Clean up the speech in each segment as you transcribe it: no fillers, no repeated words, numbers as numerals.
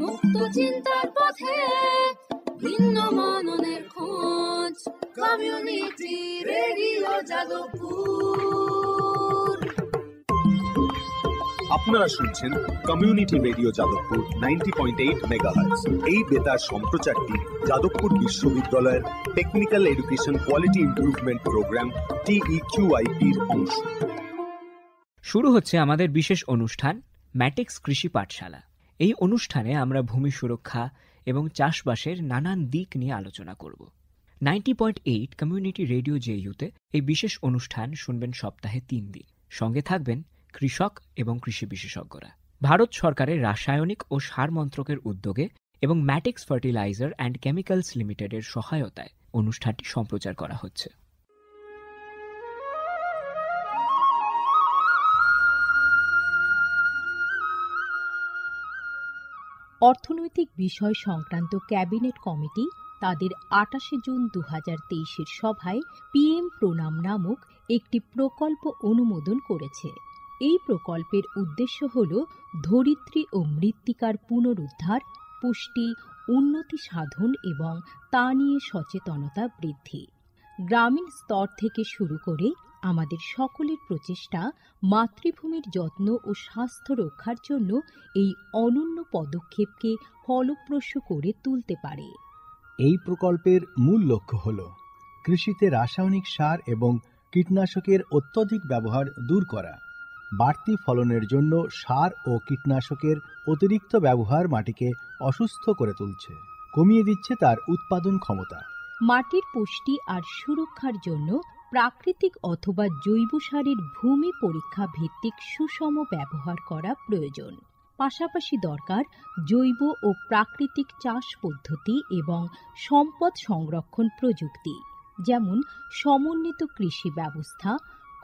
মুক্ত চিন্তার পথে ভিন্ন মননের খোঁজ, কমিউনিটি রেডিও যাদবপুর। আপনারা শুনছেন কমিউনিটি রেডিও যাদবপুর 90.8 মেগাহার্টজ। এই বেতার সম্প্রচারটি যাদবপুর বিশ্ববিদ্যালয়ের technical education quality improvement programme TEQIP-র অংশ। শুরু হচ্ছে আমাদের বিশেষ অনুষ্ঠান ম্যাটিক্স কৃষি পাঠশালা। এই অনুষ্ঠানে আমরা ভূমি সুরক্ষা এবং চাষবাসের নানান দিক নিয়ে আলোচনা করব। 90.8 কমিউনিটি রেডিও জেইউতে এই বিশেষ অনুষ্ঠান শুনবেন সপ্তাহে 3 দিন। সঙ্গে থাকবেন কৃষক এবং কৃষি বিশেষজ্ঞরা। ভারত সরকারের রাসায়নিক ও সার মন্ত্রকের উদ্যোগে এবং ম্যাটিক্স ফার্টিলাইজার অ্যান্ড কেমিক্যালস লিমিটেডের সহায়তায় অনুষ্ঠানটি সম্প্রচার করা হচ্ছে। অর্থনৈতিক বিষয় সংক্রান্ত ক্যাবিনেট কমিটি তাদের 28 জুন 2023 সভায় PM প্রণাম নামক একটি প্রকল্প অনুমোদন করেছে। এই প্রকল্পের উদ্দেশ্য হল ধরিত্রী ও মৃত্তিকার পুনরুদ্ধার, পুষ্টি, উন্নতি সাধন এবং তা নিয়ে সচেতনতা বৃদ্ধি। গ্রামীণ স্তর থেকে শুরু করে আমাদের সকলের প্রচেষ্টা মাতৃভূমির যত্ন ও স্বাস্থ্য রক্ষার জন্য এই অনন্য পদক্ষেপকে ফলপ্রসূ করে তুলতে পারে। এই প্রকল্পের মূল লক্ষ্য হল কৃষিতে রাসায়নিক সার এবং কীটনাশকের অত্যধিক ব্যবহার দূর করা। বাড়তি ফলনের জন্য সার ও কীটনাশকের অতিরিক্ত ব্যবহার মাটিকে অসুস্থ করে তুলছে, কমিয়ে দিচ্ছে তার উৎপাদন ক্ষমতা। মাটির পুষ্টি আর সুরক্ষার জন্য প্রাকৃতিক অথবা জৈব সারের ভূমি পরীক্ষা ভিত্তিক সুষম ব্যবহার করা প্রয়োজন। পাশাপাশি দরকার জৈব ও প্রাকৃতিক চাষ পদ্ধতি এবং সম্পদ সংরক্ষণ প্রযুক্তি, যেমন সমন্বিত কৃষি ব্যবস্থা,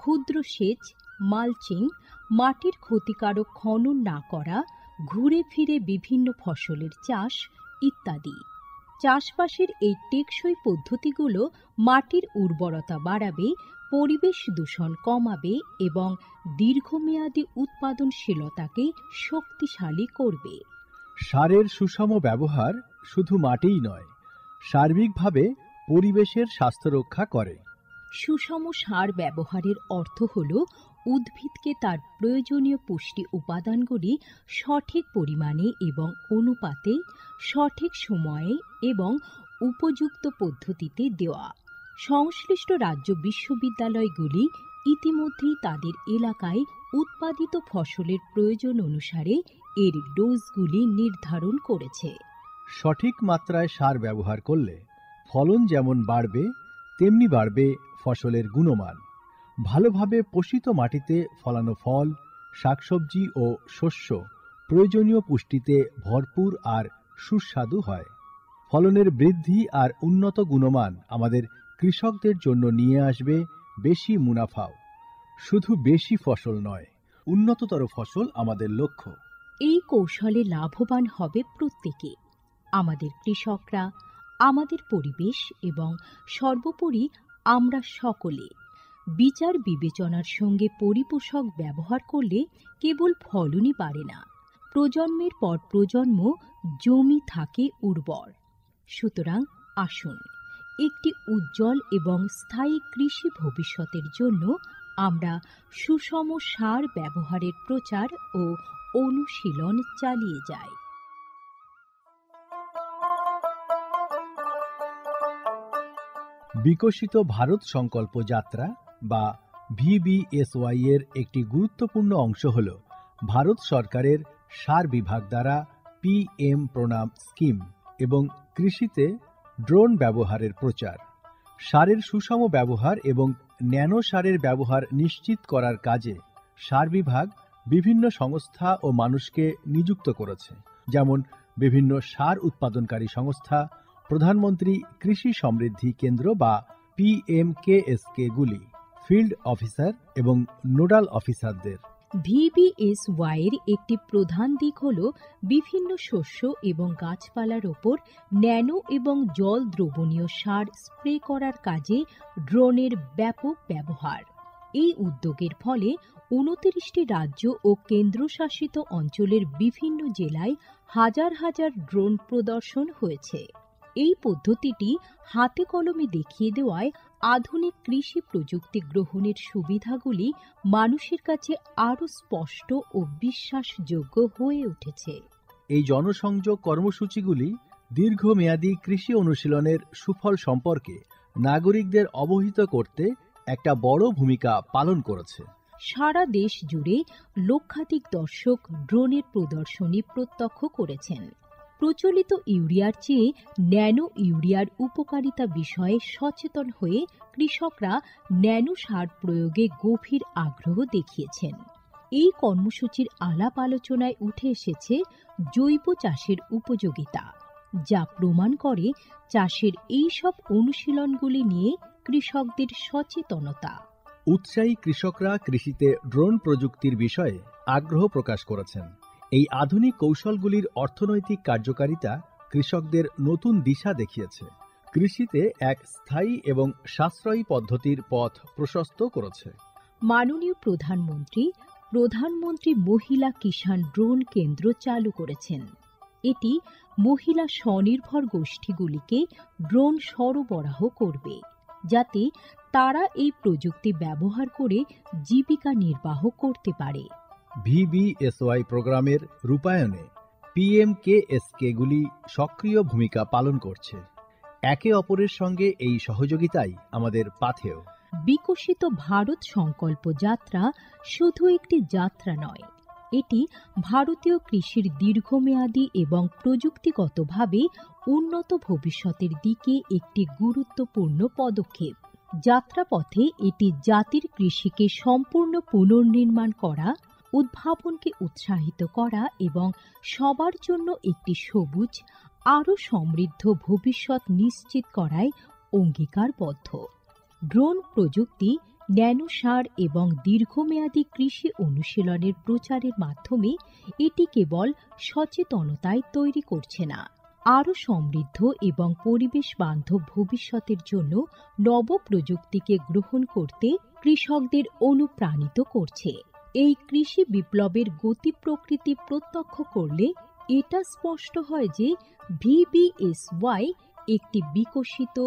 ক্ষুদ্র সেচ, মালচিং, মাটির ক্ষতিকারক খনন না করা, ঘুরে ফিরে বিভিন্ন ফসলের চাষ ইত্যাদি। চাষবাসের এই টেকসই পদ্ধতিগুলো মাটির উর্বরতা বাড়াবে, পরিবেশ দূষণ কমাবে এবং দীর্ঘমেয়াদী উৎপাদনশীলতাকে শক্তিশালী করবে। সারের সুষম ব্যবহার শুধু মাটিই নয়, সার্বিকভাবে পরিবেশের স্বাস্থ্য রক্ষা করে। সুষম সার ব্যবহারের অর্থ হল উদ্ভিদকে তার প্রয়োজনীয় পুষ্টি উপাদানগুলি সঠিক পরিমাণে এবং অনুপাতে, সঠিক সময়ে এবং উপযুক্ত পদ্ধতিতে দেওয়া। সংশ্লিষ্ট রাজ্য বিশ্ববিদ্যালয়গুলি ইতিমধ্যেই তাদের এলাকায় উৎপাদিত ফসলের প্রয়োজন অনুসারে এর ডোজগুলি নির্ধারণ করেছে। সঠিক মাত্রায় সার ব্যবহার করলে ফলন যেমন বাড়বে, তেমনি বাড়বে ফসলের গুণমান। ভালোভাবে পোষিত মাটিতে ফলানো ফল, শাকসবজি ও শস্য প্রয়োজনীয় পুষ্টিতে ভরপুর আর সুস্বাদু হয়। ফলনের বৃদ্ধি আর উন্নত গুণমান আমাদের কৃষকদের জন্য নিয়ে আসবে বেশি মুনাফাও। শুধু বেশি ফসল নয়, উন্নততর ফসল আমাদের লক্ষ্য। এই কৌশলে লাভবান হবে প্রত্যেকে, আমাদের কৃষকরা, আমাদের পরিবেশ এবং সর্বোপরি আমরা সকলে। বিচার বিবেচনার সঙ্গে পরিপোষক ব্যবহার করলে কেবল ফলনই বাড়ে না, প্রজন্মের পর প্রজন্ম জমি থাকে উর্বর। সুতরাং আসুন, একটি উজ্জ্বল এবং স্থায়ী কৃষি ভবিষ্যতের জন্য আমরা সুষম সার ব্যবহারের প্রচার ও অনুশীলন চালিয়ে যাই। বিকশিত ভারত সংকল্প যাত্রা বা VBSY এর একটি গুরুত্বপূর্ণ অংশ হল ভারত সরকারের সার বিভাগ দ্বারা PM প্রণাম স্কিম এবং কৃষিতে ড্রোন ব্যবহারের প্রচার। সারের সুষম ব্যবহার এবং ন্যানো সারের ব্যবহার নিশ্চিত করার কাজে সার বিভাগ বিভিন্ন সংস্থা ও মানুষকে নিযুক্ত করেছে, যেমন বিভিন্ন সার উৎপাদনকারী সংস্থা, প্রধানমন্ত্রী কৃষি সমৃদ্ধি কেন্দ্র বা PMKSK গুলি, ফিল্ড অফিসার এবং নোডাল অফিসারদের। VBSY এর একটি প্রধান দিক হল বিভিন্ন শস্য এবং গাছপালার ওপর ন্যানো এবং জল দ্রবণীয় সার স্প্রে করার কাজে ড্রোনের ব্যাপক ব্যবহার। এই উদ্যোগের ফলে 29টি রাজ্য ও কেন্দ্রশাসিত অঞ্চলের বিভিন্ন জেলায় হাজার হাজার ড্রোন প্রদর্শন হয়েছে। এই পদ্ধতিটি হাতে কলমে দেখিয়ে দেওয়ায় আধুনিক কৃষি প্রযুক্তি গ্রহণের সুবিধাগুলি মানুষের কাছে আরও স্পষ্ট ও বিশ্বাসযোগ্য হয়ে উঠেছে। এই জনসংযোগ কর্মসূচিগুলি দীর্ঘমেয়াদী কৃষি অনুশীলনের সুফল সম্পর্কে নাগরিকদের অবহিত করতে একটা বড় ভূমিকা পালন করেছে। সারা দেশ জুড়ে লক্ষাধিক দর্শক ড্রোনের প্রদর্শনী প্রত্যক্ষ করেছেন। প্রচলিত ইউরিয়ার চেয়ে ন্যানো ইউরিয়ার উপকারিতা বিষয়ে সচেতন হয়ে কৃষকরা ন্যানো সার প্রয়োগে গভীর আগ্রহ দেখিয়েছেন। এই কর্মসূচির আলাপ আলোচনায় উঠে এসেছে জৈব চাষের উপযোগিতা, যা প্রমাণ করে চাষের এই সব অনুশীলনগুলি নিয়ে কৃষকদের সচেতনতা। উৎসাহী কৃষকরা কৃষিতে ড্রোন প্রযুক্তির বিষয়ে আগ্রহ প্রকাশ করেছেন। এই আধুনিক কৌশলগুলির অর্থনৈতিক কার্যকারিতা কৃষকদের নতুন দিশা দেখিয়েছে, কৃষিতে এক স্থায়ী এবং সাশ্রয়ী পদ্ধতির পথ প্রশস্ত করেছে। মাননীয় প্রধানমন্ত্রী মহিলা কিষাণ ড্রোন কেন্দ্র চালু করেছেন। এটি মহিলা স্বনির্ভর গোষ্ঠীগুলিকে ড্রোন সরবরাহ করবে, যাতে তারা এই প্রযুক্তি ব্যবহার করে জীবিকা নির্বাহ করতে পারে। VBSY প্রোগ্রামের রূপায়ণে PMKSKগুলি সক্রিয় ভূমিকা পালন করছে। একে অপরের সঙ্গে এই সহযোগিতাই আমাদের পাথেয়। বিকশিত ভারত সংকল্প যাত্রা শুধু একটি যাত্রা নয়, এটি ভারতীয় কৃষির দীর্ঘমেয়াদী এবং প্রযুক্তিগতভাবে উন্নত ভবিষ্যতের দিকে একটি গুরুত্বপূর্ণ পদক্ষেপ। যাত্রাপথে এটি জাতির কৃষিকে সম্পূর্ণ পুনর্নির্মাণ করা, উদ্ভাবনকে উৎসাহিত করা এবং সবার জন্য একটি সবুজ, আরও সমৃদ্ধ ভবিষ্যৎ নিশ্চিত করায় অঙ্গীকারবদ্ধ। ড্রোন প্রযুক্তি, ন্যানো সার এবং দীর্ঘমেয়াদী কৃষি অনুশীলনের প্রচারের মাধ্যমে এটি কেবল সচেতনতায় তৈরি করছে না, আরও সমৃদ্ধ এবং পরিবেশ বান্ধব ভবিষ্যতের জন্য নব প্রযুক্তিকে গ্রহণ করতে কৃষকদের অনুপ্রাণিত করছে। এই কৃষি বিপ্লবের গতি প্রকৃতি প্রত্যক্ষ করলে এটা স্পষ্ট হয় যে VBSY একটি বিকশিত,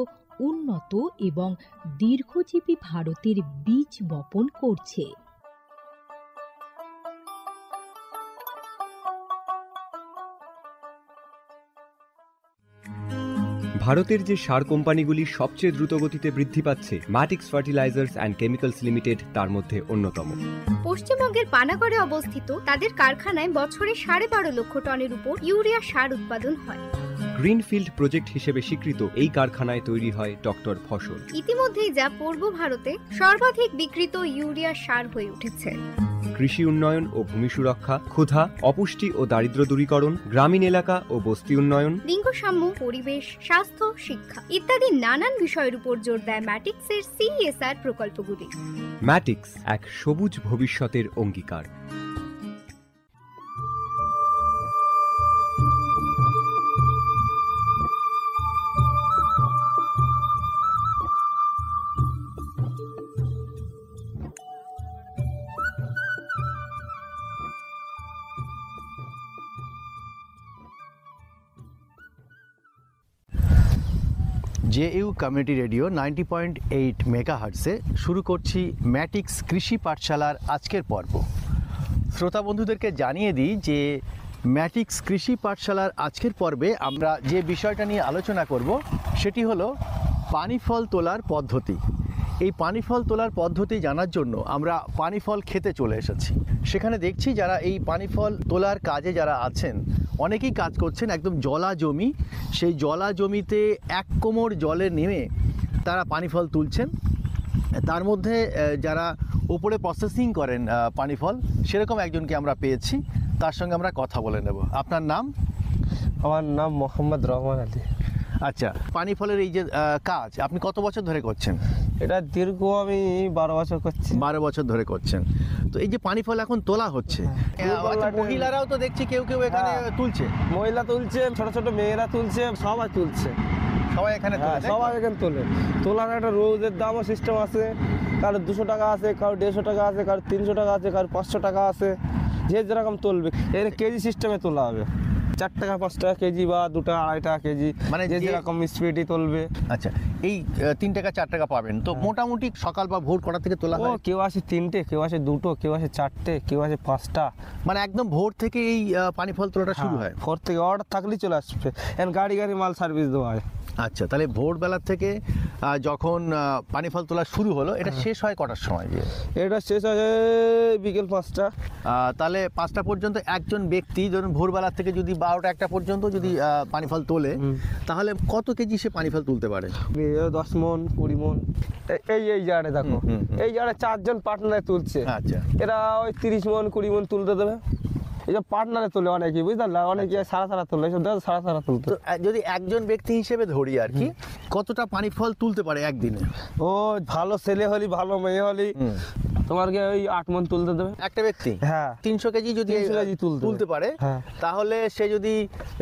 উন্নত এবং দীর্ঘজীবী ভারতের বীজ বপন করছে। ভারতের যে সার কোম্পানিগুলি সবচেয়ে দ্রুত গতিতে বৃদ্ধি পাচ্ছে, ম্যাটিক্স ফার্টিলাইজার্স অ্যান্ড কেমিক্যালস লিমিটেড তার মধ্যে অন্যতম। পশ্চিমবঙ্গের পানাগড়ে অবস্থিত তাদের কারখানায় বছরে 12.5 লক্ষ টনের উপর ইউরিয়া সার উৎপাদন হয়। গ্রিনফিল্ড প্রজেক্ট হিসেবে স্বীকৃত এই কারখানায় তৈরি হয় ডক্টর ফসল। ইতিমধ্যেই যা পূর্ব ভারতে সর্বাধিক বিক্রিত ইউরিয়া সার হয়ে উঠেছে। কৃষি উন্নয়ন ও ভূমি সুরক্ষা, ক্ষুধা, অপুষ্টি ও দারিদ্র্য দূরীকরণ, গ্রামীণ এলাকা ও বস্তি উন্নয়ন, লিঙ্গ সাম্য, পরিবেশ, স্বাস্থ্য, শিক্ষা ইত্যাদি নানান বিষয়ের উপর জোর দেয় ম্যাটিক্সের CSR প্রকল্পগুলি। ম্যাটিক্স এক সবুজ ভবিষ্যতের অঙ্গীকার। JU কমিউনিটি রেডিও 90.8 মেগাহার্টসে শুরু করছি ম্যাটিক্স কৃষি পাঠশালার আজকের পর্ব। শ্রোতা বন্ধুদেরকে জানিয়ে দিই যে ম্যাটিক্স কৃষি পাঠশালার আজকের পর্বে আমরা যে বিষয়টা নিয়ে আলোচনা করব সেটি হলো পানি ফল তোলার পদ্ধতি। এই পানি ফল তোলার পদ্ধতি জানার জন্য আমরা পানি ফল খেতে চলে এসেছি। সেখানে দেখছি যারা এই পানি ফল তোলার কাজে যারা আছেন অনেকেই কাজ করছেন একদম জলা জমি, সেই জলা জমিতে 1 কোমর জলে নেমে তারা পানি ফল তুলছেন। তার মধ্যে যারা উপরে প্রসেসিং করেন পানি ফল সেরকম একজনকে আমরা পেয়েছি, তার সঙ্গে আমরা কথা বলে নেব। আপনার নাম? আমার নাম মোহাম্মদ রহমান আলী। আচ্ছা, পানি ফলের এই যে কাজ আপনি কত বছর ধরে করছেন? এটা দীর্ঘ আমি 12 বছর করছি। 12 বছর ধরে করছেন। তো এই যে পানি ফল এখন তোলা হচ্ছে, মহিলারাও তো দেখছি কেউ কেউ এখানে তুলছে। মহিলা তুলছে, ছোট ছোট মেয়েরা তুলছে, সবাই তুলছে। সবাই এখানে তোলে? সবাই এখানে তোলে। তোলার একটা রোজের দামও সিস্টেম আছে, কারো 200 টাকা আছে, কারো 150 টাকা আছে, কারো 300 টাকা আছে, কারো 500 টাকা আছে, যে যেরকম তুলবে। এর কেজি সিস্টেমে তোলা হবে, 4 টাকা 5 টাকা কেজি বা 2 টাকা 2.5 টাকা কেজি, মানে যে যেরকম স্পিডই তুলবে। আচ্ছা, এই 3 টাকা 4 টাকা পাবেন তো মোটামুটি সকাল বা ভোর কটা থেকে তোলা ও হয়? কেউ আসে 3টে, কেউ আসে 2টো, কেউ আসে 4টে, কেউ আসে 5টা। মানে একদম ভোর থেকে এই পানি ফল তোলাটা শুরু হয়? ভোর থেকে অর্ডার থাকলেই চলে আসবে, এখন গাড়ি মাল সার্ভিস দেওয়া হয়। আচ্ছা, তাহলে ভোরবেলা থেকে যখন পানি ফল তোলা শুরু হলো, এটা শেষ হয় কটার সময় গিয়ে? এটা শেষ হয় বিকেল 5টা। তাহলে 5টা পর্যন্ত একজন ব্যক্তি ধরুন ভোরবেলা থেকে যদি 12টা 1টা পর্যন্ত যদি পানি ফল তোলে, তাহলে কত কেজি সে পানি ফল তুলতে পারে? 10 মন 20 মন। এই জায়গাটা দেখো, এই জায়গাটা 4 জন পার্টনারে তুলছে। আচ্ছা, এরা ওই 30 মন 20 মন তুলতে দেবে। এইসব পার্টনারে তোলে অনেকে, বুঝতে পারলে, অনেকে সারা তোলে, এইসব দেখো সারা তুলতে। তো যদি একজন ব্যক্তি হিসেবে ধরি আর কি, কতটা পানি ফল তুলতে পারে একদিনে? ও ভালো ছেলে হলি, ভালো মেয়ে হলি, তোমাকে ওই 8 মন তুলতে দেবে একটা ব্যক্তি। হ্যাঁ, 300 কেজি যদি 300 কেজি তুলতে পারে, হ্যাঁ, তাহলে সে যদি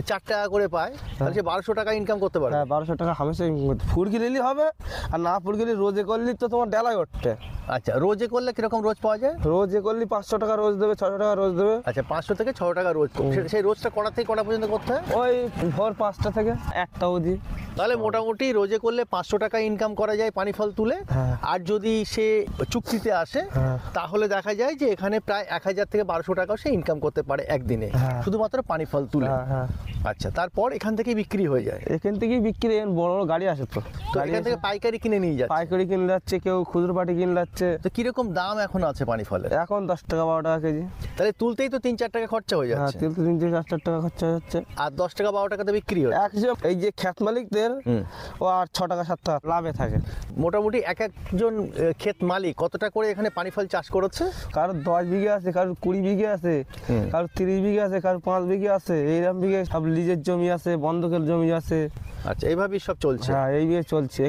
4 টাকা করে পায়, তাহলে সে 1200 টাকা ইনকাম করতে পারে। হ্যাঁ, 1200 টাকা হামেশা ফুরকি নিলেই হবে। আর না ফুরকি নিলে রোজে করলি তো তোমার ডেলায় উঠতে। আচ্ছা, রোজে করলে কিরকম রোজ পাওয়া যায়? রোজে করলি 500 টাকা রোজ দেবে, 600 টাকা রোজ দেবে। আচ্ছা, 500 থেকে 600 টাকা রোজ। সেই রোজটা কটা থেকে কটা পর্যন্ত করতে হয়? ওই ভোর 5টা থেকে 1টা অবধি। তাহলে মোটামুটি রোজে করলে 500 টাকা ইনকাম করা যায় পানি ফল তুলে। হ্যাঁ। আর যদি সে চুক্তিতে আসে, হ্যাঁ, তাহলে দেখা যায় যে এখানে প্রায় 1000 থেকে 1200 টাকাও সে ইনকাম করতে পারে একদিনে, হ্যাঁ, শুধুমাত্র পানি ফল তুলে। হ্যাঁ, হ্যাঁ। আচ্ছা, তারপর এখান থেকে বিক্রি হয়ে যায়? এখান থেকেই বিক্রি, বড় বড় গাড়ি আসে তো গাড়ি এখান থেকে আসে, পাইকারি কিনে নিয়ে যাচ্ছে। পাইকারি কিনে যাচ্ছে, কেউ খুচরো পাটি কিনে যাচ্ছে। তো কিরকম দাম এখন আছে পানি ফলের? এখন 10 টাকা 12 টাকা কেজি। তাহলে তুলতেই তো 3-4 টাকা খরচা হয়ে হ্যাঁ, যাচ্ছে। তেল তো 3-4 টাকা খরচা হয়ে যাচ্ছে। আর 10 টাকা 12 টাকাতে বিক্রি হয়। এই যে ক্ষেত মালিকদের ও আর 6 টাকা 7 টাকা লাভে থাকে। মোটামুটি এক একজন ক্ষেত মালিক কতটা করে এখানে পানি ফল চাষ করেছে? কারো 10 বিঘে আছে, কারো 20 বিঘে আছে, কারো 30 বিঘে আছে, কারো 5 বিঘে আছে, এইরকম বিঘে সব লিজের জমি আছে, বন্ধকের জমি আছে। আচ্ছা, এইভাবেই সব চলছে। হ্যাঁ, এই বিঘে চলছে।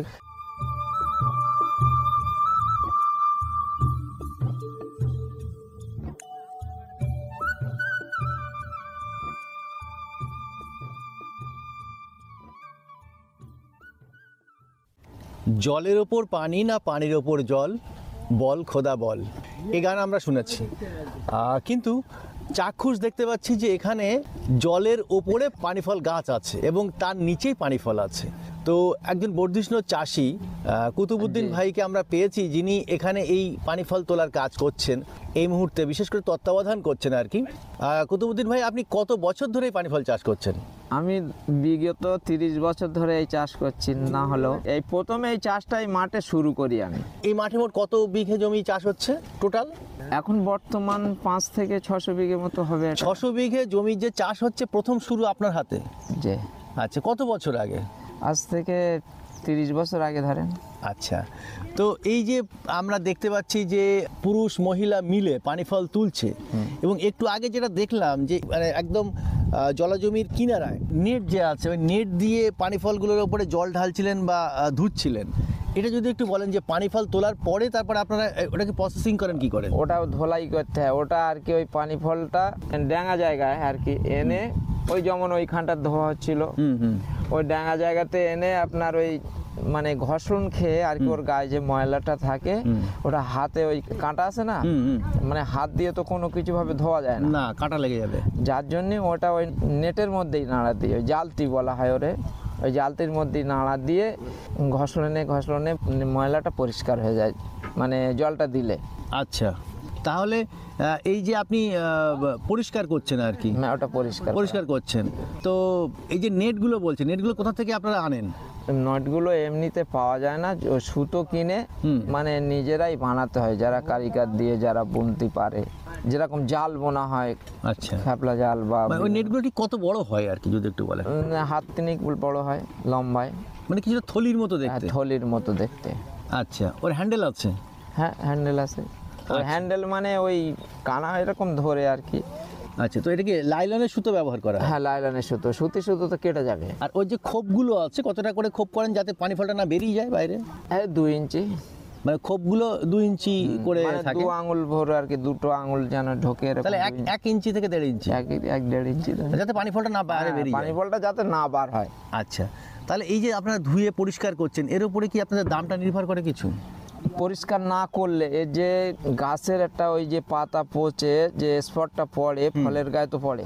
জলের ওপর পানি না পানির ওপর জল, বল খোদা বল, এই গান আমরা শুনেছি। কিন্তু চাক্ষুষ দেখতে পাচ্ছি যে এখানে জলের ওপরে পানি ফল গাছ আছে এবং তার নিচেই পানি ফল আছে। তো একজন বর্ধিষ্ণু চাষি কুতুবুদ্দিন ভাইকে আমরা পেয়েছি, যিনি এখানে এই পানি ফল তোলার কাজ করছেন এই মুহূর্তে, বিশেষ করে তত্ত্বাবধান করছেন আর কি। কুতুবুদ্দিন ভাই, আপনি কত বছর ধরে এই পানি ফল চাষ করছেন? আমি বিগত 30 বছর ধরে এই চাষ করছি, না হলো এই প্রথমে এই চাষটা এই মাঠে শুরু করি আমি। এই মাঠে মোট কত বিঘে জমি চাষ হচ্ছে টোটাল? এখন বর্তমান 5 থেকে 600 বিঘে মতো হবে। 600 বিঘে জমি যে চাষ হচ্ছে প্রথম শুরু আপনার হাতে? যে আচ্ছা, কত বছর আগে? আজ থেকে 30 বছর আগে ধরেন। আচ্ছা, তো এই যে আমরা দেখতে পাচ্ছি যে পুরুষ মহিলা মিলে পানি ফল তুলছে, এবং একটু আগে যেটা দেখলাম যে মানে একদম জলাজমির কিনারায় নেট যে আছে, ওই নেট দিয়ে পানি ফলগুলোর উপরে জল ঢালছিলেন বা ধুচ্ছিলেন। এটা যদি একটু বলেন যে পানি ফল তোলার পরে তারপরে আপনারা ওটাকে প্রসেসিং করেন কি করেন? ওটাও ধোলাই করতে হয়, ওটা আর কি ওই পানি ফলটা ডাঙা জায়গায় আর কি এনে, ওই যেমন ওইখানটা ধোয়া হচ্ছিল, ওই ডাঙা জায়গাতে এনে আপনার ওই মানে ঘষণ খেয়ে আর কি ওর গায়ে যে ময়লাটা থাকে ওটা হাতে, ওই কাঁটা আছে না, মানে হাত দিয়ে তো কোনো কিছু ভাবে ধোয়া যায় না, কাঁটা লেগে যাবে, যার জন্য ওটা ওই নেটের মধ্যেই নাড়া দিয়ে, ওই জালতি বলা হয় ওরে, ওই জালতির মধ্যেই নাড়া দিয়ে ঘষণে ময়লাটা পরিষ্কার হয়ে যায় মানে জলটা দিলে। আচ্ছা, তাহলে এই যে আপনি পরিষ্কার করছেন আর কি, ওটা পরিষ্কার করছেন, তো এই যে নেটগুলো বলছেন, নেটগুলো কোথা থেকে আপনারা আনেন? নটগুলো এমনিতে পাওয়া যায় না, সুতো কিনে মানে নিজেরাই বানাতে হয়, যারা কারিগর দিয়ে যারা বুনতে পারে, যেরকম জাল বোনা হয়। আচ্ছা, খাপলা জাল বা ওই নেটগুলো ঠিক কত বড় হয় আর কি যদি একটু বলেন? হাত তিনিক বড় হয়, লম্বায়, মানে কিছুটা থলির মতো দেখতে? থলির মতো দেখতে। আচ্ছা, ওর হ্যান্ডেল আছে? হ্যাঁ, হ্যান্ডেল আছে। ওই হ্যান্ডেল মানে ওই কানা এরকম ধরে আর কি। আচ্ছা, তো এটাকে লাইলনের সুতো ব্যবহার করা? হ্যাঁ, লাইলনের সুতো, সুতো তো কেটে যাবে। আর ওই যে খোপগুলো আছে, কতটা করে খোপ করেন যাতে পানি ফলটা না বেরিয়ে যায় বাইরে? হ্যাঁ, 2 ইঞ্চি, মানে খোপগুলো 2 ইঞ্চি করে থাকে, 2 আঙুল ভরে আর কি, 2টো আঙুল যেন ঢোকে। তাহলে 1 ইঞ্চি থেকে 1.5 ইঞ্চি, 1.5 ইঞ্চি, যাতে পানি ফলটা না বাইরে বেরিয়ে যায়, পানি ফলটা যাতে না বার হয়। আচ্ছা, তাহলে এই যে আপনারা ধুয়ে পরিষ্কার করছেন, এর উপরে কি আপনাদের দামটা নির্ভর করে কিছু? পরিষ্কার না করলে এর যে গাছের একটা ওই যে পাতা পচে যে স্পটটা পড়ে ফলের গায়ে তো পড়ে,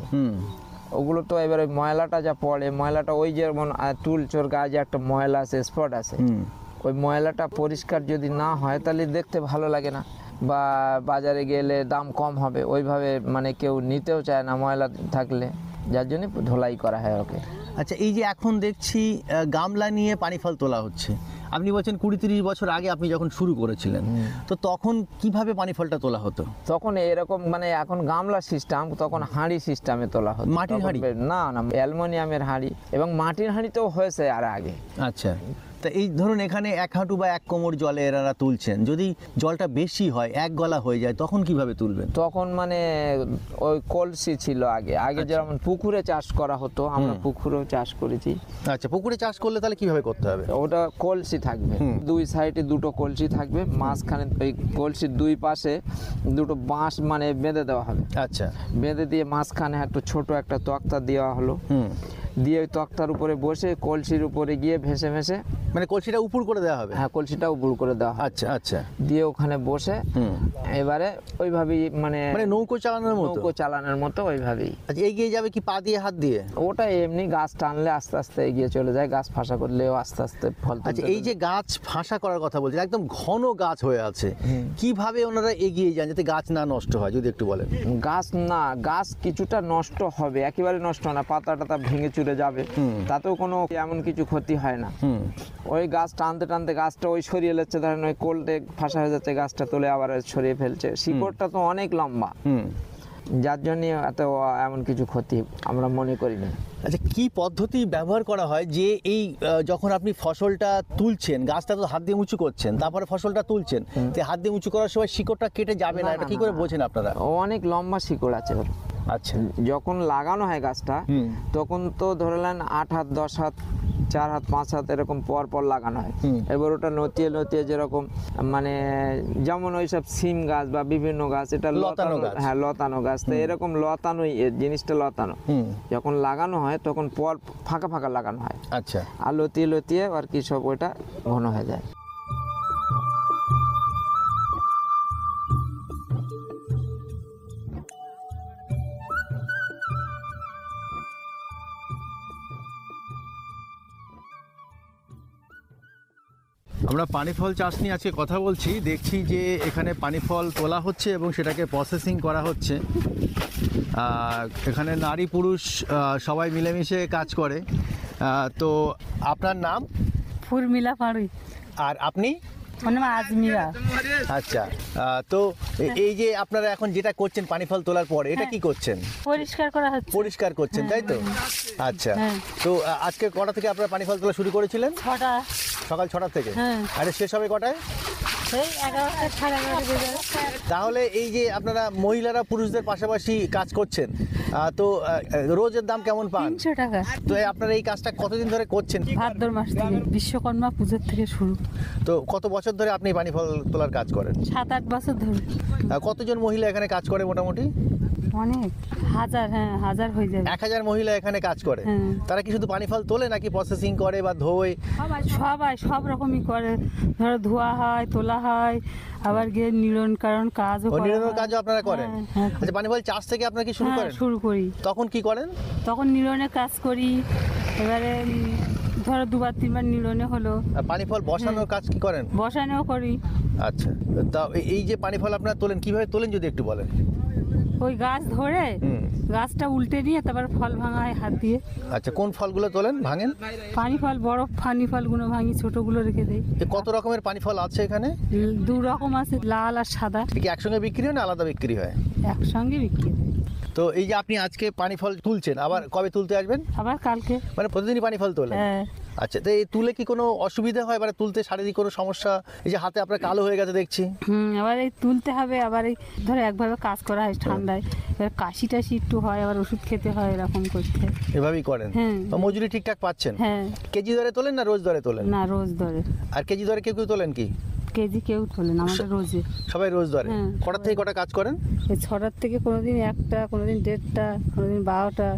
ওগুলো তো এবার ওই ময়লাটা যা পড়ে, ময়লাটা ওই যেমন তুলচোর গায়ে যে একটা ময়লা আছে স্পট আছে, ওই ময়লাটা পরিষ্কার যদি না হয় তাহলে দেখতে ভালো লাগে না, বা বাজারে গেলে দাম কম হবে, ওইভাবে মানে কেউ নিতেও চায় না ময়লা থাকলে, যার জন্য ধোলাই করা হয় ওকে। আচ্ছা, এই যে এখন দেখছি গামলা নিয়ে পানি ফল তোলা হচ্ছে, আপনি বলছেন 20-30 বছর আগে আপনি যখন শুরু করেছিলেন, তো তখন কিভাবে পানি ফলটা তোলা হতো? তখন এরকম মানে এখন গামলা সিস্টেম, তখন হাঁড়ি সিস্টেমে তোলা হতো। মাটির হাঁড়ি? না না, অ্যালুমিনিয়ামের হাঁড়ি, এবং মাটির হাঁড়িতেও হয়েছে আর আগে। আচ্ছা, তা এই ধরুন এখানে 1 হাঁটু বা 1 কোমর জলে এনারা তুলছেন, যদি জলটা বেশি হয়, 1 গলা হয়ে যায়, তখন কিভাবে তুলবেন? তখন মানে ওই কলসি ছিল আগে, যেমন পুকুরে চাষ করা হতো, আমরা পুকুরেও চাষ করেছি। আচ্ছা, পুকুরে চাষ করলে তাহলে কিভাবে করতে হবে? ওটা কলসি থাকবে, 2 সাইডে 2টো কলসি থাকবে, মাঝখানে ওই কলসির 2 পাশে 2টো বাঁশ মানে বেঁধে দেওয়া হবে। আচ্ছা, বেঁধে দিয়ে মাঝখানে একটু ছোট একটা তক্তা দেওয়া হলো, দিয়ে ওই তক্তার উপরে বসে কলসির উপরে গিয়ে ভেসে ভেসে, মানে কলসিটা উপর করে দেওয়া হবে? হ্যাঁ, কলসিটা উপর করে দেওয়া হবে। আচ্ছা আচ্ছা, দিয়ে ওখানে বসে এবারে ওইভাবেই মানে নৌকো চালানোর মতো ওইভাবেই। আচ্ছা, এগিয়ে যাবে কি পা দিয়ে, হাত দিয়ে? ওটা এমনি গাছ টানলে আস্তে আস্তে এগিয়ে চলে যায়, গাছ ফাঁসা করলেও আস্তে আস্তে ফল। আচ্ছা, এই যে গাছ ফাঁসা করার কথা বলছেন, একদম ঘন গাছ হয়ে আছে, কিভাবে ওনারা এগিয়ে যান যাতে গাছ না নষ্ট হয়, যদি একটু বলেন? গাছ কিছুটা নষ্ট হবে, একেবারে নষ্ট না, পাতা টাতা ভেঙে চুরে যাবে, তাতেও কোনো এমন কিছু ক্ষতি হয় না। ওই গাছ টানতে টানতে গাছটা ওই সরিয়ে যাচ্ছে, ধরেন ওই কোল্ডে ফাঁসা হয়ে যাচ্ছে, গাছটা তুলে আবার সরিয়ে ফেলছে, শিকড়টা তো অনেক লম্বা, যার জন্য এত এমন কিছু ক্ষতি আমরা মনে করি না। আচ্ছা, কি পদ্ধতি ব্যবহার করা হয় যে এই যখন আপনি ফসলটা তুলছেন, গাছটা তো হাত দিয়ে উঁচু করছেন, তারপরে ফসলটা তুলছেন, তো হাত দিয়ে উঁচু করার সময় শিকড়টা কেটে যাবে না, এটা কি করে বোঝেন আপনারা? অনেক লম্বা শিকড় আছে ওর। আচ্ছা, যখন লাগানো হয় গাছটা, তখন তো ধরে নেন 8 হাত 10 হাত 4 হাত 5 হাত এরকম পর পর লাগানো হয়। এবার ওটা নতিয়ে যেরকম মানে যেমন ওইসব সিম গাছ বা বিভিন্ন গাছ, এটা লতানো গাছ, হ্যাঁ লতানো গাছ, তো এরকম লতানোই জিনিসটা লতানো। যখন লাগানো হয় তখন পর ফাঁকা ফাঁকা লাগানো হয়। আচ্ছা, আর লতিয়ে আর কি সব ওইটা ঘন হয়ে যায়। আমরা পানি ফল চাষ নিয়ে আজকে কথা বলছি, দেখছি যে এখানে পানি ফল তোলা হচ্ছে এবং সেটাকে প্রসেসিং করা হচ্ছে। এখানে নারী পুরুষ সবাই মিলেমিশে কাজ করে। তো আপনার নাম? ফুরমিলা পাড়ুই। আর আপনি? আজমিরা। আচ্ছা, তো এই যে আপনারা এখন যেটা করছেন পানি ফল তোলার পরে, এটা কি করছেন? পরিষ্কার করছেন, তাই তো? আচ্ছা, তো আজকে কটা থেকে আপনারা পানি ফল তোলা শুরু করেছিলেন? সকাল 6টা থেকে। আর শেষ হবে কটায়? তাহলে এই যে আপনারা মহিলারা পুরুষদের পাশাপাশি কাজ করছেন, তো রোজের দাম কেমন পান? 300 টাকা। তো আপনারা এই কাজটা কতদিন ধরে করছেন? ভাদ্র মাস থেকে, বিশ্বকর্মা পুজোর থেকে শুরু। তো কত বছর ধরে আপনি পানি ফল তোলার কাজ করেন? 7-8 বছর ধরে। কতজন মহিলা এখানে কাজ করে মোটামুটি? অনেক, হাজার হয়ে যাবে। 1000 মহিলা এখানে কাজ করে। তারা কি শুধু পানি ফল তোলে নাকি প্রসেসিং করে বা ধোয়? সবাই সব রকমই করে, ধরো ধোয়া হয়, তোলা হয়, আবার গিয়ে নিরণকরণ কাজও করে। নিরণের কাজও আপনারা করেন? আচ্ছা, পানি ফল চাষ থেকে আপনারা কি শুরু করেন? শুরু করি। তখন কি করেন? তখন নিরণের কাজ করি, এবারে ধরো 2-3 নিরণে হলো। পানি ফল বসানোর কাজ কি করেন? বসানোও করি। আচ্ছা, তা এই যে পানি ফল আপনারা তোলেন, কিভাবে তোলেন যদি একটু বলেন? ওই গাছ ধরে গাছটা উল্টে নিয়ে তারপর ফল ভাঙা হয় হাত দিয়ে। আচ্ছা, কোন ফলগুলো তোলেন, ভাঙেন? পানি ফল, বড় পানি ফলগুলো ভাঙি, ছোটগুলো রেখে দেই। কত রকমের পানি ফল আছে এখানে? 2 রকম আছে, লাল আর সাদা। কি একসঙ্গে বিক্রি হয় না আলাদা বিক্রি হয়? একসঙ্গে বিক্রি হয়। তো এই যে আপনি আজকে পানি ফল তুলছেন, আবার কবে তুলতে আসবেন? আবার কালকে। মানে প্রতিদিনই পানি ফল তোলেন? হ্যাঁ। আচ্ছা, তো এই তুলে কি কোনো অসুবিধা হয়, মানে তুলতে শারীরিক কোনো সমস্যা? এই যে হাতে আপনার কালো হয়ে গেছে দেখছি। আবার এই তুলতে হবে, আবার এই ধরো একভাবে কাজ করা হয় ঠান্ডায়, এবার কাশি টাশি একটু হয়, আবার ওষুধ খেতে হয়, এরকম করতে। এভাবেই করেন? মজুরি ঠিকঠাক পাচ্ছেন? হ্যাঁ। কেজি দরে তোলেন না রোজ দরে তোলেন? না, রোজ দরে। আর কেজি দরে কেউ তোলেন কি? কেজি কেউ তোলেন, আমাদের রোজে। সবাই রোজ দরে? কটা থেকে কটা কাজ করেন? এই 6টার থেকে কোনোদিন 1টা, কোনোদিন 1:30টা, কোনোদিন 12টা,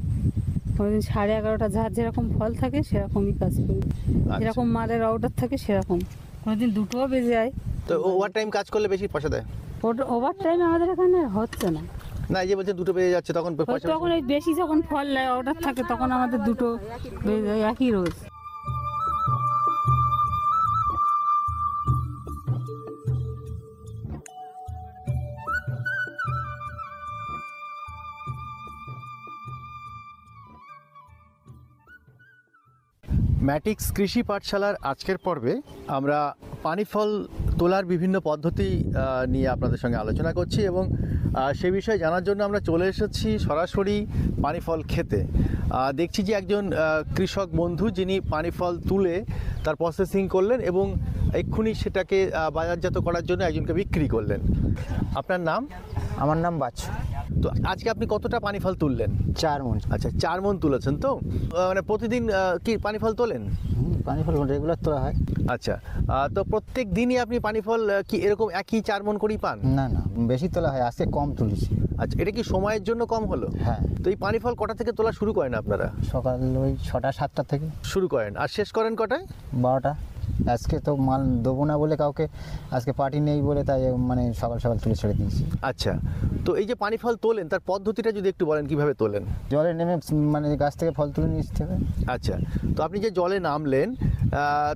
কোনোদিন 11:30টা, যার যেরকম ফল থাকে সেরকমই কাজ করি। যেরকম মালের অর্ডার থাকে সেরকম। কোনোদিন 2টোও বেজে যায়। তো ওভার টাইম কাজ করলে বেশি পয়সা দেয়? ওভার টাইম আমাদের এখানে হচ্ছে না। না, এই যে বলছেন দুটো বেজে যাচ্ছে, তখন পয়সা তখন এই বেশি যখন ফল অর্ডার থাকে তখন আমাদের দুটো বেজে যায় একই রোজ। ম্যাটিক্স কৃষি পাঠশালার আজকের পর্বে আমরা পানি ফল তোলার বিভিন্ন পদ্ধতি নিয়ে আপনাদের সঙ্গে আলোচনা করছি এবং সে বিষয়ে জানার জন্য আমরা চলে এসেছি সরাসরি পানি ফল খেতে। দেখছি যে একজন কৃষক বন্ধু যিনি পানি ফল তুলে তার প্রসেসিং করলেন এবং এক্ষুনি সেটাকে বাজারজাত করার জন্য একজনকে বিক্রি করলেন। আপনার নাম? আমার নাম বাচ্চু। তো আজকে আপনি কতটা পানি ফল তুললেন? 4 মণ। আচ্ছা, 4 মণ তুলেছেন। তো মানে প্রতিদিন কি পানি ফল তোলেন? পানি ফল রেগুলার তোলা হয়। আচ্ছা, তো প্রত্যেক দিনই আপনি পানি ফল কি এরকম একই 4 মণ করেই পান? না না, বেশি তোলা হয়, আজকে কম তুলেছি। আচ্ছা, এটা কি সময়ের জন্য কম হলো? হ্যাঁ। তো এই পানি ফল কটা থেকে তোলা শুরু করেন আপনারা? সকাল ওই 6টা 7টা থেকে শুরু করেন, আর শেষ করেন কটায়? 12টা। আজকে তো মাল দেবো না বলে কাউকে, আজকে পার্টি নেই বলে তাই মানে সকাল সকাল তুলে ছেড়ে দিয়েছি। আচ্ছা, তো এই যে পানি ফল তোলেন তার পদ্ধতিটা যদি একটু বলেন কিভাবে তোলেন? জলে নেমে মানে গাছ থেকে ফল তুলে নিয়ে আসতে হবে। আচ্ছা, তো আপনি যে জলে নামলেন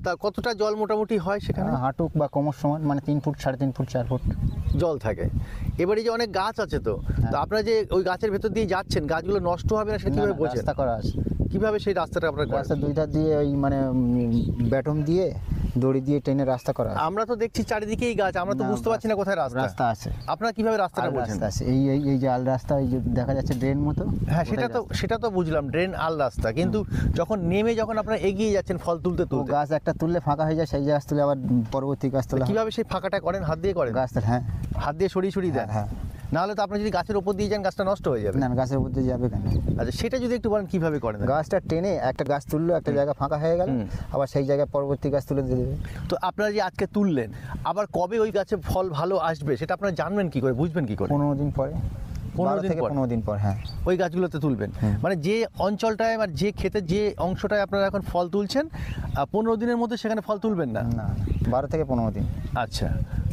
তা কতটা জল মোটামুটি হয় সেখানে? হাঁটুক বা কোমর সমান, মানে 3 ফুট 3.5 ফুট 4 ফুট জল থাকে। এবারে যে অনেক গাছ আছে, তো আপনারা যে ওই গাছের ভেতর দিয়ে যাচ্ছেন, গাছগুলো নষ্ট হবে না সেটা কিভাবে বোঝেন? রাস্তা করা আছে। কিভাবে সেই রাস্তাটা আপনার? রাস্তা দুই ধার দিয়ে ওই মানে ব্যাটম দিয়ে দড়ি দিয়ে টেনে রাস্তা করা। আমরা তো দেখছি চারিদিকেই গাছ, আমরা তো বুঝতে পারছি না কোথায় রাস্তা। রাস্তা আছে। আপনারা কিভাবে রাস্তাটা বোঝেন? রাস্তা আছে, এই যে আল রাস্তা, এই যে দেখা যাচ্ছে ড্রেন মতো। হ্যাঁ, সেটা তো বুঝলাম, ড্রেন আল রাস্তা। কিন্তু যখন নেমে যখন আপনারা এগিয়ে যাচ্ছেন ফল তুলতে তুলতে, গাছ একটা তুললে ফাঁকা হয়ে যায়, সেই গাছ তুলে আবার পরবর্তী গাছ তোলা। কিভাবে সেই ফাঁকাটা করেন? হাত দিয়ে করেন? গাছটা, হ্যাঁ, হাত দিয়ে সরিয়ে দেন। হ্যাঁ। নাহলে তো আপনি যদি গাছের উপর দিয়ে যান গাছটা নষ্ট হয়ে যাবে। না, গাছের উপর দিয়ে যাবে কেন? আচ্ছা, সেটা যদি একটু বলেন কিভাবে করেন? গাছটা টেনে একটা গাছ তুললো, একটা জায়গা ফাঁকা হয়ে গেল, আবার সেই জায়গায় পরবর্তী গাছ তুলে দিয়ে দেবে। তো আপনারা যে আজকে তুললেন, আবার কবে ওই গাছে ফল ভালো আসবে সেটা আপনারা জানবেন কি করে, বুঝবেন কি করে? 15 দিন পরে। 15 দিন পর, হ্যাঁ, ওই গাছগুলোতে তুলবেন। মানে যে অঞ্চলটায় আর যে ক্ষেতে যে অংশটায় আপনারা এখন ফল তুলছেন, 15 দিনের মধ্যে সেখানে ফল তুলবেন না? না, 12 থেকে 15 দিন। আচ্ছা,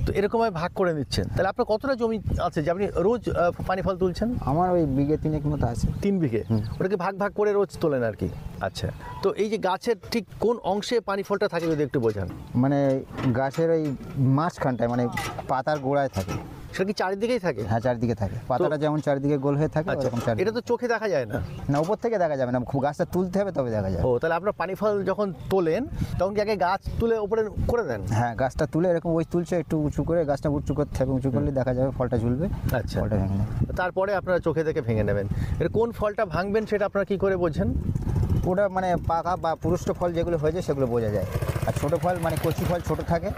তো এরকমভাবে ভাগ করে নিচ্ছেন। তাহলে আপনার কতটা জমি আছে যে আপনি রোজ পানি ফল তুলছেন? আমার ওই বিঘে 3 মতো আছে। 3 বিঘে? ওটাকে ভাগ করে রোজ তোলেন আর কি? আচ্ছা, তো এই যে গাছের ঠিক কোন অংশে পানি ফলটা থাকে যদি একটু বোঝান। মানে গাছের ওই মাঝখানটায়, মানে পাতার গোড়ায় থাকে। সেটা কি চারিদিকেই থাকে? হ্যাঁ, চারিদিকে থাকে। পাতাটা যেমন চারিদিকে গোল হয়ে থাকে, এটা তো চোখে দেখা যায় না। না, উপর থেকে দেখা যাবে না, গাছটা তুলতে হবে তবে দেখা যায়। ও, তাহলে আপনার পানি ফল যখন তোলেন তখন কি আগে গাছ তুলে উপরে করে দেন? হ্যাঁ, গাছটা তুলে এরকম ওই তুলছে একটু উঁচু করে, গাছটা উঁচু করতে হবে, উঁচু করলে দেখা যাবে ফলটা ঝুলবে। আচ্ছা, ফলটা ভেঙে নেবে। তারপরে আপনারা চোখে দেখে ভেঙে নেবেন। এর কোন ফলটা ভাঙবেন সেটা আপনারা কি করে বোঝেন? ওটা মানে পাকা বা পুরুষ্ট ফল যেগুলো হয়ে যায় সেগুলো বোঝা যায়, আর ছোটো ফল মানে কচি ফল ছোটো থাকে,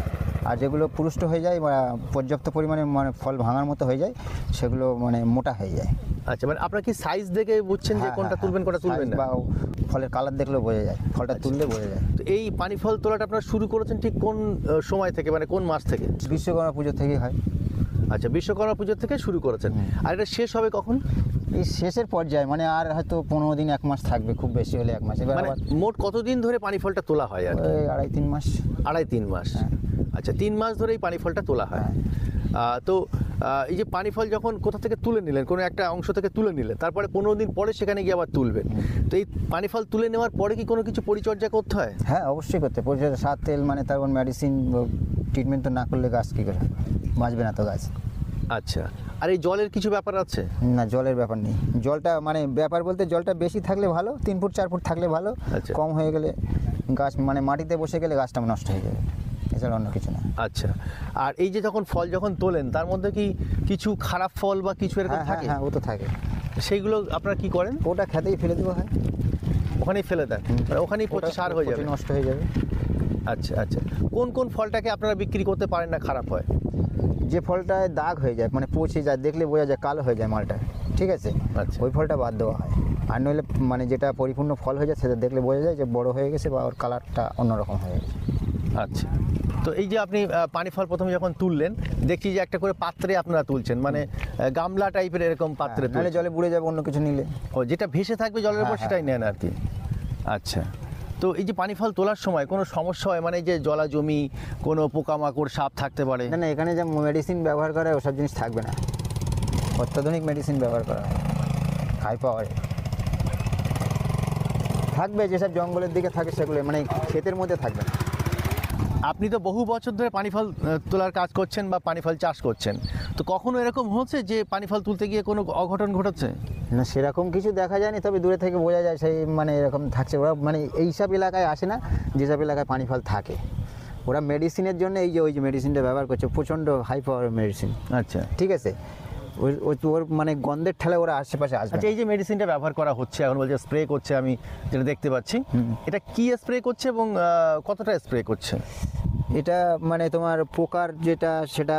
আর যেগুলো পুরুষ্ট হয়ে যায় বা পর্যাপ্ত পরিমাণে মানে ফল ভাঙার মতো হয়ে যায় সেগুলো মানে মোটা হয়ে যায়। আচ্ছা, মানে আপনারা কি সাইজ দেখে বুঝছেন যে কোনটা তুলবেন কোনটা তুলবেন না? বা ফলের কালার দেখলেও বোঝা যায়, ফলটা তুললে বোঝা যায়। তো এই পানি ফল তোলাটা আপনারা শুরু করেছেন ঠিক কোন সময় থেকে, মানে কোন মাস থেকে? বিশ্বকর্মা পুজো থেকে হয়। আচ্ছা, বিশ্বকর্মা পুজো থেকে শুরু করেছেন। আর এটা শেষ হবে কখন? এই শেষের পর্যায়ে, মানে আর হয়তো 15 দিন 1 মাস থাকবে, খুব বেশি হলে 1 মাস। এবার মোট কতদিন ধরে পানি ফলটা তোলা হয়? আর 2.5-3 মাস। 2.5-3 মাস। আচ্ছা, 3 মাস ধরে এই পানি ফলটা তোলা হয়। তো এই যে পানি ফল যখন কোথা থেকে তুলে নিলেন, কোনো একটা অংশ থেকে তুলে নিলেন, তারপরে 15 দিন পরে সেখানে গিয়ে আবার তুলবেন। তো এই পানি ফল তুলে নেওয়ার পরে কি কোনো কিছু পরিচর্যা করতে হয়? হ্যাঁ, অবশ্যই করতে। পরিচর্যা, সার, তেল, মানে তারপর মেডিসিন, ট্রিটমেন্ট তো না করলে গাছ কী করে বাঁচবে না তো গাছ। আচ্ছা, আর এই জলের কিছু ব্যাপার আছে? না, জলের ব্যাপার নেই। জলটা মানে ব্যাপার বলতে জলটা বেশি থাকলে ভালো, 3 ফুট 4 ফুট থাকলে ভালো। কম হয়ে গেলে গাছ মানে মাটিতে বসে গেলে গাছটা নষ্ট হয়ে যাবে, এছাড়া অন্য কিছু না। আচ্ছা, আর এই যে যখন ফল যখন তোলেন তার মধ্যে কি কিছু খারাপ ফল বা কিছু এরকম থাকে? হ্যাঁ, ও তো থাকে। সেইগুলো আপনারা কি করেন? ওটা খেতেই ফেলে দেওয়া হয়। ওখানেই ফেলে দেন? ওখানেই পচে সার হয়ে যাবে, নষ্ট হয়ে যাবে। আচ্ছা আচ্ছা, কোন কোন ফলটাকে আপনারা বিক্রি করতে পারেন না খারাপ হয়? যে ফলটায় দাগ হয়ে যায়, মানে পচে যায়, দেখলে বোঝা যায় কালো হয়ে যায় মালটা, ঠিক আছে, ওই ফলটা বাদ দেওয়া হয়। আর নইলে মানে যেটা পরিপূর্ণ ফল হয়ে যায় সেটা দেখলে বোঝা যায় যে বড় হয়ে গেছে বা ওর কালারটা অন্যরকম হয়ে গেছে। আচ্ছা, তো এই যে আপনি পানি ফল প্রথমে যখন তুললেন, দেখছি যে একটা করে পাত্রে আপনারা তুলছেন, মানে গামলা টাইপের এরকম পাত্রে, নাহলে জলে বুড়ে যাবে অন্য কিছু নিলে। ও, যেটা ভেসে থাকবে জলের উপর সেটাই নেন আর কি। আচ্ছা, তো এই যে পানি ফল তোলার সময় কোনো সমস্যা হয়, মানে এই যে জলা জমি, কোনো পোকামাকড়, সাপ থাকতে পারে? না, এখানে যে মেডিসিন ব্যবহার করা হয় ওসব জিনিস থাকবে না, অত্যাধুনিক মেডিসিন ব্যবহার করা হয়, হাই পাওয়ারে থাকবে। যেসব জঙ্গলের দিকে থাকে সেগুলো মানে ক্ষেতের মধ্যে থাকবে না। আপনি তো বহু বছর ধরে পানি ফল তোলার কাজ করছেন বা পানি ফল চাষ করছেন, তো কখনো এরকম হচ্ছে যে পানি ফল তুলতে গিয়ে কোনো অঘটন ঘটেছে? না, সেরকম কিছু দেখা যায়নি, তবে দূরে থেকে বোঝা যায় সেই মানে এরকম থাকছে। ওরা মানে এইসব এলাকায় আসে না যেসব এলাকায় পানি ফল থাকে, ওরা মেডিসিনের জন্য এই যে ওই যে মেডিসিনটা ব্যবহার করছে, প্রচণ্ড হাই পাওয়ার মেডিসিন। আচ্ছা, ঠিক আছে, ওর মানে গন্ধের ঠেলে ওরা আশেপাশে আসবে। আচ্ছা, এই যে মেডিসিনটা ব্যবহার করা হচ্ছে এখন বলছে স্প্রে করছে, আমি যেটা দেখতে পাচ্ছি, এটা কি স্প্রে করছে এবং কতটা স্প্রে করছে? এটা মানে তোমার পোকার যেটা সেটা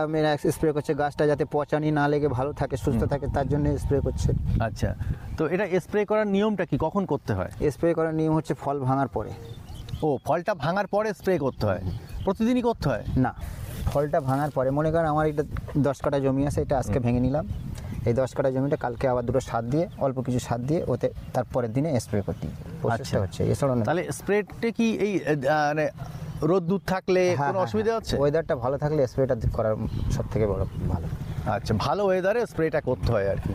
স্প্রে করছে, গাছটা যাতে পচানি না লেগে ভালো থাকে, সুস্থ থাকে, তার জন্য স্প্রে করছে। আচ্ছা, তো এটা স্প্রে করার নিয়মটা কি, কখন করতে হয়? স্প্রে করার নিয়ম হচ্ছে ফল ভাঙার পরে। ও, ফলটা ভাঙার পরে স্প্রে করতে হয়? প্রতিদিনই করতে হয়? না, ফলটা ভাঙার পরে। মনে করেন আমার এটা 10 কাঠা জমি আছে, এটা আজকে ভেঙে নিলাম, এই 10 কাঠা জমিটা কালকে আবার দুটো সার দিয়ে, অল্প কিছু সার দিয়ে ওতে তারপরের দিনে স্প্রে করতে প্রসেসটা হচ্ছে। এছাড়া তাহলে স্প্রেটা কি এই মানে রোদ্দুর থাকলে কোনো অসুবিধা হচ্ছে? ওয়েদারটা ভালো থাকলে স্প্রেটা করার সব থেকে বড় ভালো। আচ্ছা, ভালো ওয়েদারে স্প্রেটা করতে হয় আর কি।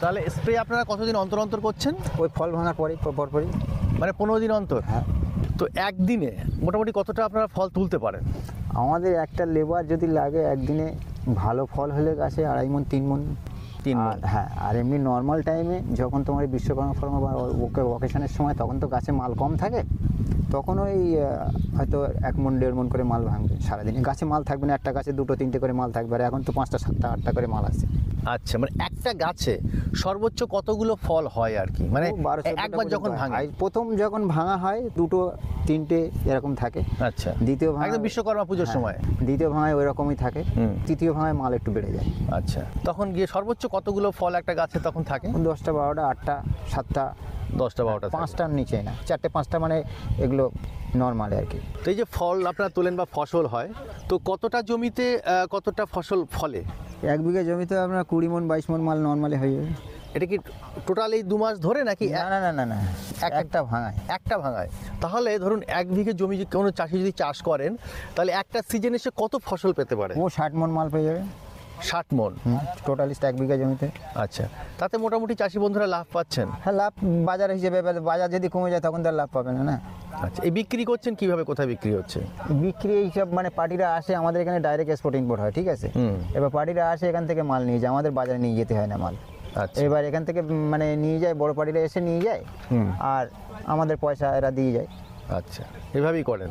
তাহলে স্প্রে আপনারা কতদিন অন্তর অন্তর করছেন? ওই ফল ভাঙার পরপরই, মানে 15 দিন অন্তর? হ্যাঁ। তো একদিনে মোটামুটি কতটা আপনারা ফল তুলতে পারেন? আমাদের একটা লেবার যদি লাগে একদিনে ভালো ফল হলে গাছে 2.5 মণ 3 মণ। হ্যাঁ, আর এমনি নর্মাল টাইমে যখন তোমার বিশ্বকর্মা ফর্মা বা ওকেশনের সময় তখন তো গাছে মাল কম থাকে, তখন ওই হয়তো 1 মণ 1.5 মণ করে মাল ভাঙবে সারাদিনে। গাছে মাল থাকবে না, একটা গাছে 2-3টে করে মাল থাকবে, আর এখন তো 5টা 7টা 8টা করে মাল আছে। আচ্ছা, মানে একটা গাছে সর্বোচ্চ কতগুলো ফল হয় আর কি, মানে একবার যখন ভাঙা প্রথম যখন ভাঙা হয় 2-3টে এরকম থাকে। আচ্ছা, দ্বিতীয় ভাঙা একদম বিশ্বকর্মা পুজোর সময়, দ্বিতীয় ভাঙায় ওই রকমই থাকে, তৃতীয় ভাঙায় মাল একটু বেড়ে যায়। আচ্ছা, তখন গিয়ে সর্বোচ্চ কতগুলো ফল একটা গাছে তখন থাকে? 10টা 12টা 8টা 7টা 10টা 12টা, 5টার নিচে না, 4টে 5টা মানে এগুলো নর্মাল আর কি। তো এই যে ফল আপনারা তোলেন বা ফসল হয়, তো কতটা জমিতে কতটা ফসল ফলে? 1 বিঘা জমিতে আপনার 20 মণ 22 মণ মাল নর্মালি হয়ে যাবে। এটা কি টোটাল এই 2 মাস ধরে নাকি? না, একটা ভাঙায়। তাহলে ধরুন 1 বিঘা জমি কোনো চাষি যদি চাষ করেন, তাহলে একটা সিজনে সে কত ফসল পেতে পারে? ও 60 মণ মাল পেয়ে যাবে। 60 মণ টোটালিস্ট 1 বিঘা জমিতে। আচ্ছা, তাতে মোটামুটি চাষি বন্ধুরা লাভ পাচ্ছেন? হ্যাঁ, লাভ বাজার হিসেবে, বাজার যদি কমে যায় তখন তার লাভ পাবে না। আচ্ছা, এই বিক্রি করছেন কিভাবে, কোথায় বিক্রি হচ্ছে? বিক্রি এইসব মানে পার্টিরা আসে আমাদের এখানে, ডাইরেক্ট এক্সপোর্ট ইম্পোর্ট হয়, ঠিক আছে। এবার পার্টিরা আসে এখান থেকে মাল নিয়ে যায়, আমাদের বাজারে নিয়ে যেতে হয় না মাল। এবার এখান থেকে মানে নিয়ে যায়, বড় পার্টিরা এসে নিয়ে যায়, আর আমাদের পয়সা এরা দিয়ে যায়। আচ্ছা, এভাবেই করেন।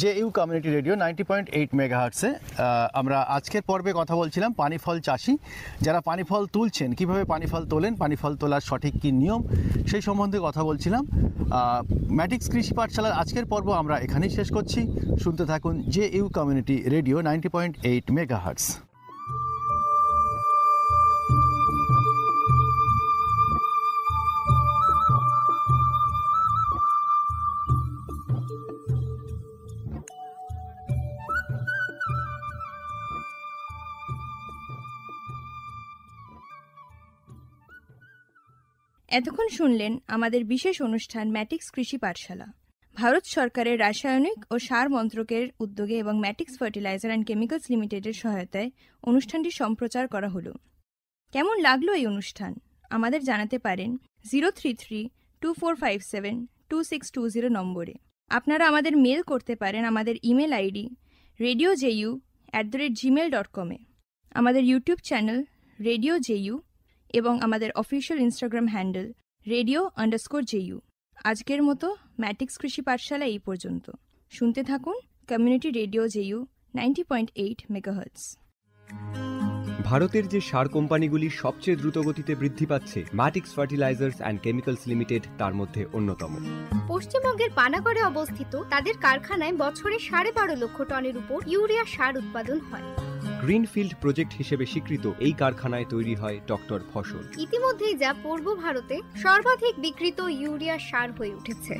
জেইউ কমিউনিটি রেডিও 90.8 মেগাহার্টসে আমরা আজকের পর্বে কথা বলছিলাম পানি ফল চাষি যারা পানি ফল তুলছেন, কিভাবে পানি ফল তোলেন, পানি ফল তোলার সঠিক কী নিয়ম, সেই সম্বন্ধে কথা বলছিলাম। ম্যাটিক্স কৃষি পাঠশালার আজকের পর্ব আমরা এখানেই শেষ করছি। শুনতে থাকুন জেইউ কমিউনিটি রেডিও 90.8 মেগাহার্টস। এতক্ষণ শুনলেন আমাদের বিশেষ অনুষ্ঠান ম্যাটিক্স কৃষি পাঠশালা। ভারত সরকারের রাসায়নিক ও সার মন্ত্রকের উদ্যোগে এবং ম্যাটিক্স ফার্টিলাইজার অ্যান্ড কেমিক্যালস লিমিটেডের সহায়তায় অনুষ্ঠানটি সম্প্রচার করা হলো। কেমন লাগলো এই অনুষ্ঠান আমাদের জানাতে পারেন 033-2457-2620 নম্বরে। আপনারা আমাদের মেল করতে পারেন আমাদের ইমেল আইডি radiojeu@gmail.com-এ, আমাদের ইউটিউব চ্যানেল রেডিও জেইউ এবং আমাদের অফিসিয়াল ইনস্টাগ্রাম হ্যান্ডেল radio_JU। আজকের মতো ম্যাটিক্স কৃষি পাঠশালা এই পর্যন্ত। শুনতে থাকুন কমিউনিটি রেডিও জেইউ 90.8 মেগাহার্টজ। ভারতের যে সার কোম্পানিগুলি সবচেয়ে দ্রুত গতিতে বৃদ্ধি পাচ্ছে, ম্যাটিক্স ফার্টিলাইজার্স অ্যান্ড কেমিক্যালস লিমিটেড তার মধ্যে অন্যতম। পশ্চিমবঙ্গের পানাগড়ে অবস্থিত তাদের কারখানায় বছরে 12.5 লক্ষ টনের উপর ইউরিয়া সার উৎপাদন হয়। গ্রিনফিল্ড প্রজেক্ট হিসেবে স্বীকৃত এই কারখানায় তৈরি হয় ডক্টর ফসল। ইতিমধ্যেই যা পূর্ব ভারতে সর্বাধিক বিক্রিত ইউরিয়া সার হয়ে উঠেছে।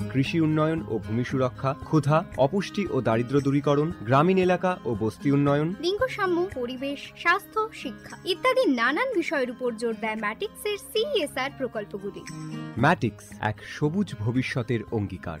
কৃষি উন্নয়ন ও ভূমি সুরক্ষা, ক্ষুধা, অপুষ্টি ও দারিদ্র্য দূরীকরণ, গ্রামীণ এলাকা ও বস্তি উন্নয়ন, লিঙ্গ সাম্য, পরিবেশ, স্বাস্থ্য, শিক্ষা ইত্যাদি নানান বিষয়ের উপর জোর দেয় ম্যাটিক্সের CSR প্রকল্পগুলি। ম্যাটিক্স এক সবুজ ভবিষ্যতের অঙ্গীকার।